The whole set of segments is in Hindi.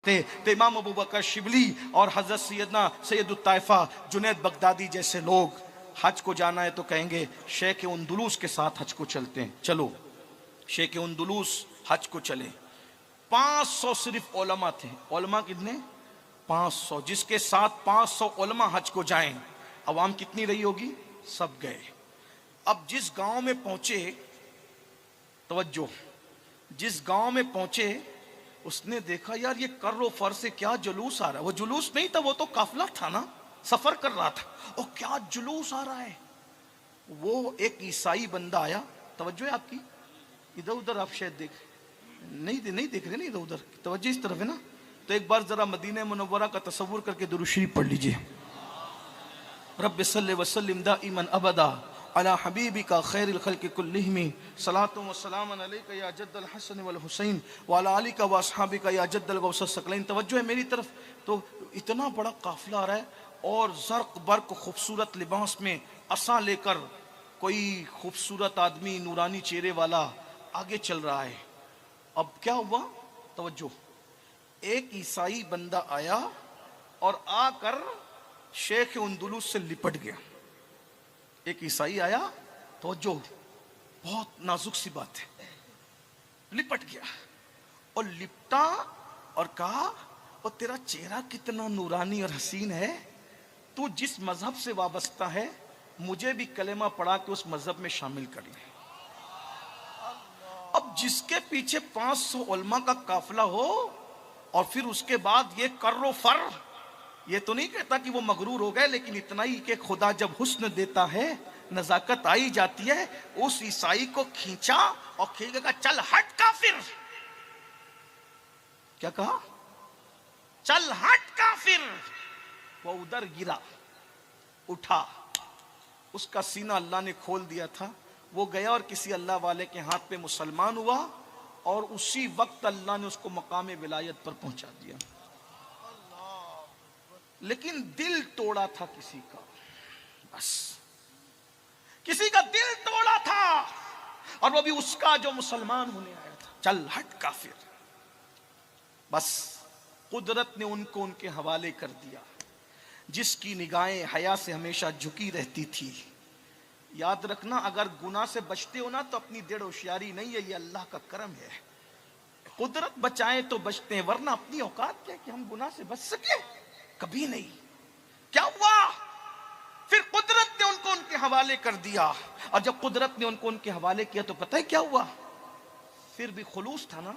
थे तो इमाम अबू बकर शिबली और हजरत सैयदना सैयदुत ताइफा जुनैद बगदादी जैसे लोग हज को जाना है तो कहेंगे शेख उंदुलूस के साथ हज को चलते हैं, चलो शेख उंदुलूस हज को चले। 500 सिर्फ ओलमा थे। ओलमा कितने? 500। जिसके साथ 500 ओलमा हज को जाएं, अवाम कितनी रही होगी? सब गए। अब जिस गांव में पहुंचे, तवज्जो, जिस गांव में पहुंचे उसने देखा यार ये कर्रो फर से क्या जुलूस आ रहा है। वो जुलूस नहीं था, वो तो काफिला था ना, सफर कर रहा था। और क्या जुलूस आ रहा है। वो एक ईसाई बंदा आया। तवज्जो है आपकी, इधर उधर आप शायद नहीं देख रहे ना, इधर उधर तवज्जो इस तरफ है ना। तो एक बार जरा मदीना मुनव्वरा का तसव्वुर करके दुरूद शरीफ पढ़ लीजिए। रब्बि सल्लि व सल्लिम दाइमन अबदा अला हबीबिका खैरिल खल्क़ि कुल्लिहिम सलातु व सलामन अलैका या जद्दल हसन वल हुसैन व अला आलिका व अस्हाबिका या जद्दल गौस सकलैन। तवज्जो है मेरी तरफ। तो इतना बड़ा काफिला आ रहा है और जर्क बर्क खूबसूरत लिबास में असा लेकर कोई खूबसूरत आदमी नूरानी चेहरे वाला आगे चल रहा है। अब क्या हुआ? तवज्जो, एक ईसाई बंदा आया और आकर शेख उंदुलूस से लिपट गया। एक ईसाई आया तो जो बहुत नाजुक सी बात है, लिपट गया और लिपटा और कहा और तेरा चेहरा कितना नूरानी और हसीन है, तू जिस मजहब से वाबस्ता है मुझे भी कलेमा पढ़ा के उस मजहब में शामिल कर ले। अब जिसके पीछे 500 उलमा का काफिला हो और फिर उसके बाद ये कर्रो फर, ये तो नहीं कहता कि वो मगरूर हो गए, लेकिन इतना ही कि खुदा जब हुस्न देता है नजाकत आई जाती है। उस ईसाई को खींचा और खींच के कहा चल हट काफिर। क्या कहा? चल हट काफिर। वो उधर गिरा, उठा, उसका सीना अल्लाह ने खोल दिया था। वो गया और किसी अल्लाह वाले के हाथ पे मुसलमान हुआ और उसी वक्त अल्लाह ने उसको मकाम विलायत पर पहुंचा दिया। लेकिन दिल तोड़ा था किसी का, बस किसी का दिल तोड़ा था, और वो भी उसका जो मुसलमान होने आया था। चल हट काफिर। बस कुदरत ने उनको उनके हवाले कर दिया। जिसकी निगाहें हया से हमेशा झुकी रहती थी। याद रखना, अगर गुनाह से बचते हो ना तो अपनी देड़ होशियारी नहीं है, ये अल्लाह का करम है। कुदरत बचाए तो बचते हैं, वरना अपनी औकात क्या कि हम गुनाह से बच सके? कभी नहीं। क्या हुआ? फिर कुदरत ने उनको उनके हवाले कर दिया। और जब कुदरत ने उनको उनके हवाले किया तो पता है क्या हुआ? फिर भी खुलूस था ना,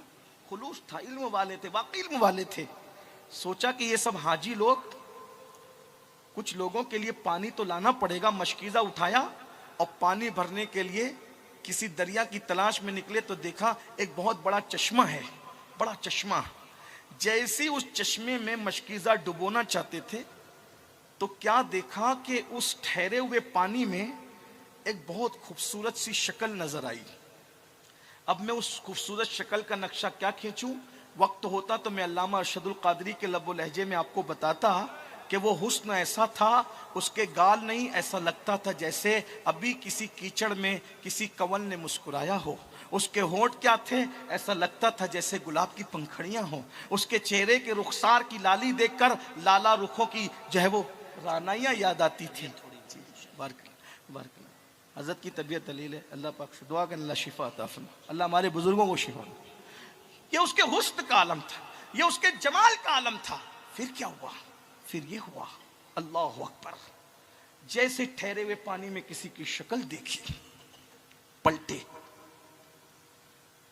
खुलूस था, इल्म वाले थे, वाकई इल्म वाले थे। सोचा कि ये सब हाजी लोग, कुछ लोगों के लिए पानी तो लाना पड़ेगा। मशकीज़ा उठाया और पानी भरने के लिए किसी दरिया की तलाश में निकले तो देखा एक बहुत बड़ा चश्मा है, बड़ा चश्मा। जैसे उस चश्मे में मशकीज़ा डुबोना चाहते थे तो क्या देखा कि उस ठहरे हुए पानी में एक बहुत खूबसूरत सी शक्ल नजर आई। अब मैं उस खूबसूरत शक्ल का नक्शा क्या खींचूं? वक्त होता तो मैं अल्लामा अरशदुल कादरी के लब्बो लहजे में आपको बताता कि वो हुस्न ऐसा था, उसके गाल नहीं, ऐसा लगता था जैसे अभी किसी कीचड़ में किसी कंवल ने मुस्कुराया हो। उसके होंठ क्या थे? ऐसा लगता था जैसे गुलाब की पंखड़ियां हो। उसके चेहरे के रुखसार की लाली देखकर लाला रुखों की जो है वो रानाइयां याद आती थी। हजरत की तबीयत दलील है, अल्लाह पाक से दुआ कर अल्लाह शिफा अता फरमा, अल्लाह हमारे बुजुर्गों को शिफा। ये उसके हुस्न का आलम था, ये उसके जमाल का आलम था। फिर क्या हुआ? फिर ये हुआ, अल्लाह अकबर, जैसे ठहरे हुए पानी में किसी की शक्ल देखी, पलटे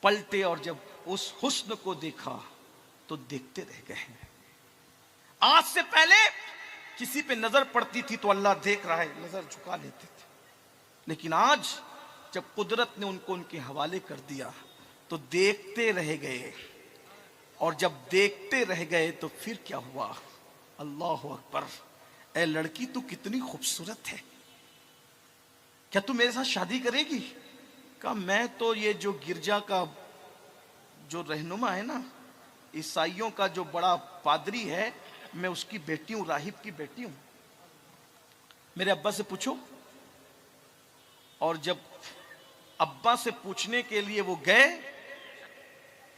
पलटे और जब उस हुस्न को देखा तो देखते रह गए। आज से पहले किसी पे नजर पड़ती थी तो अल्लाह देख रहा है, नजर झुका लेते थे। लेकिन आज जब कुदरत ने उनको उनके हवाले कर दिया तो देखते रह गए। और जब देखते रह गए तो फिर क्या हुआ? अल्लाह अकबर, ए लड़की तू कितनी खूबसूरत है, क्या तू मेरे साथ शादी करेगी? कहा मैं तो ये जो गिरजा का जो रहनुमा है ना, ईसाइयों का जो बड़ा पादरी है, मैं उसकी बेटी हूं, राहिब की बेटी हूं। मेरे अब्बा से पूछो। और जब अब्बा से पूछने के लिए वो गए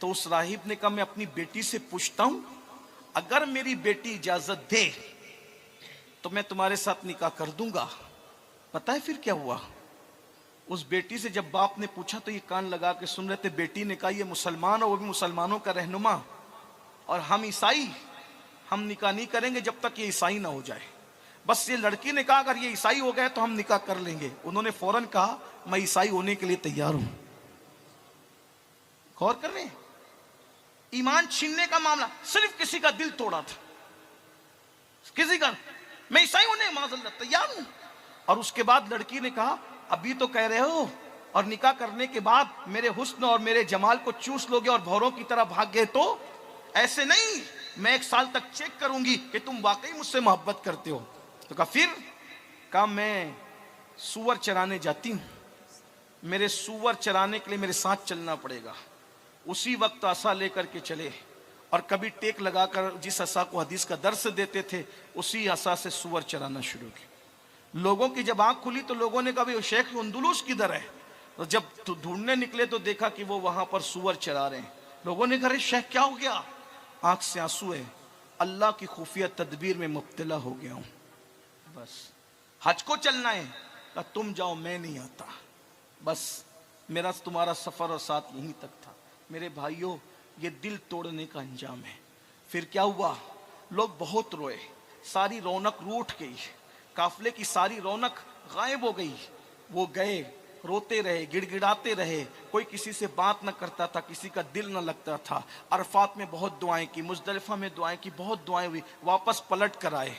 तो उस राहिब ने कहा मैं अपनी बेटी से पूछता हूं अगर मेरी बेटी इजाजत दे तो मैं तुम्हारे साथ निकाह कर दूंगा। पता है फिर क्या हुआ? उस बेटी से जब बाप ने पूछा तो ये कान लगा के सुन रहे थे। बेटी ने कहा ये मुसलमान और वो भी मुसलमानों का रहनुमा, और हम ईसाई, हम निकाह नहीं करेंगे जब तक ये ईसाई ना हो जाए। बस ये लड़की ने कहा अगर ये ईसाई हो गए तो हम निकाह कर लेंगे। उन्होंने फौरन कहा मैं ईसाई होने के लिए तैयार हूं। गौर कर रहे हैं, ईमान छीनने का मामला, सिर्फ किसी का दिल तोड़ा था, किसी का, मैं ईसाई होने माज़अल्लाह तैयार हूं। और उसके बाद लड़की ने कहा अभी तो कह रहे हो और निकाह करने के बाद मेरे हुस्न और मेरे जमाल को चूस लोगे और भौरों की तरह भाग गए तो? ऐसे नहीं, मैं 1 साल तक चेक करूंगी कि तुम वाकई मुझसे मोहब्बत करते हो। तो कहा फिर? कहा मैं सूअर चराने जाती हूं, मेरे सूअर चराने के लिए मेरे साथ चलना पड़ेगा। उसी वक्त आसा लेकर के चले और कभी टेक लगाकर जिस आसा को हदीस का दर्स देते थे उसी आसा से सूअर चराना शुरू किया। लोगों की जब आंख खुली तो लोगों ने कहा भाई शेख अंदुलुस किधर है? तो जब ढूंढने निकले तो देखा कि वो वहां पर सूअर चरा रहे हैं। लोगों ने कहा शेख क्या हो गया? आंख से आंसू है, अल्लाह की खुफिया तदबीर में मुब्तला हो गया हूं, बस हज को चलना है। कहा तुम जाओ मैं नहीं आता, बस मेरा तुम्हारा सफर और साथ यहीं तक था। मेरे भाइयों ये दिल तोड़ने का अंजाम है। फिर क्या हुआ? लोग बहुत रोए, सारी रौनक रूठ गई, काफले की सारी रौनक गायब हो गई। वो गए, रोते रहे, गिड़गिड़ाते रहे, कोई किसी से बात न करता था, किसी का दिल न लगता था। अरफात में बहुत दुआएं की, मुजदलिफा में दुआएं की, बहुत दुआएं हुई। वापस पलट कर आए।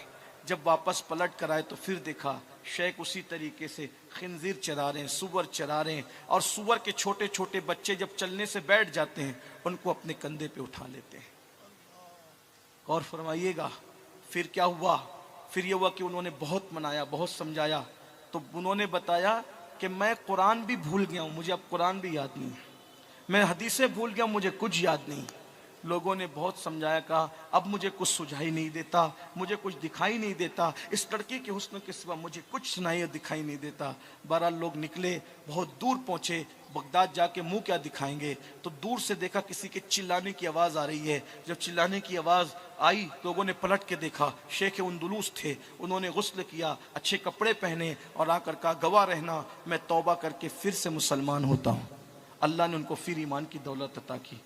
जब वापस पलट कर आए तो फिर देखा शेख उसी तरीके से खिंजीर चरा रहे हैं, सुअर चरा रहे हैं। और सुअर के छोटे छोटे बच्चे जब चलने से बैठ जाते हैं उनको अपने कंधे पे उठा लेते हैं। और फरमाइएगा फिर क्या हुआ? फिर ये हुआ कि उन्होंने बहुत मनाया, बहुत समझाया, तो उन्होंने बताया कि मैं कुरान भी भूल गया हूँ, मुझे अब कुरान भी याद नहीं, मैं हदीसें भूल गया हूँ, मुझे कुछ याद नहीं। लोगों ने बहुत समझाया, कहा अब मुझे कुछ सुझाई नहीं देता, मुझे कुछ दिखाई नहीं देता, इस लड़के के हुस्न के सिवा मुझे कुछ सुनाई दिखाई नहीं देता। बहरहाल लोग निकले, बहुत दूर पहुंचे। बगदाद जाके मुंह क्या दिखाएंगे, तो दूर से देखा किसी के चिल्लाने की आवाज़ आ रही है। जब चिल्लाने की आवाज़ आई लोगों ने पलट के देखा, शेख अंदुलुस थे। उन्होंने गुस्ल किया, अच्छे कपड़े पहने और आकर कहा गवाह रहना मैं तौबा करके फिर से मुसलमान होता हूँ। अल्लाह ने उनको फिर ईमान की दौलत अता की।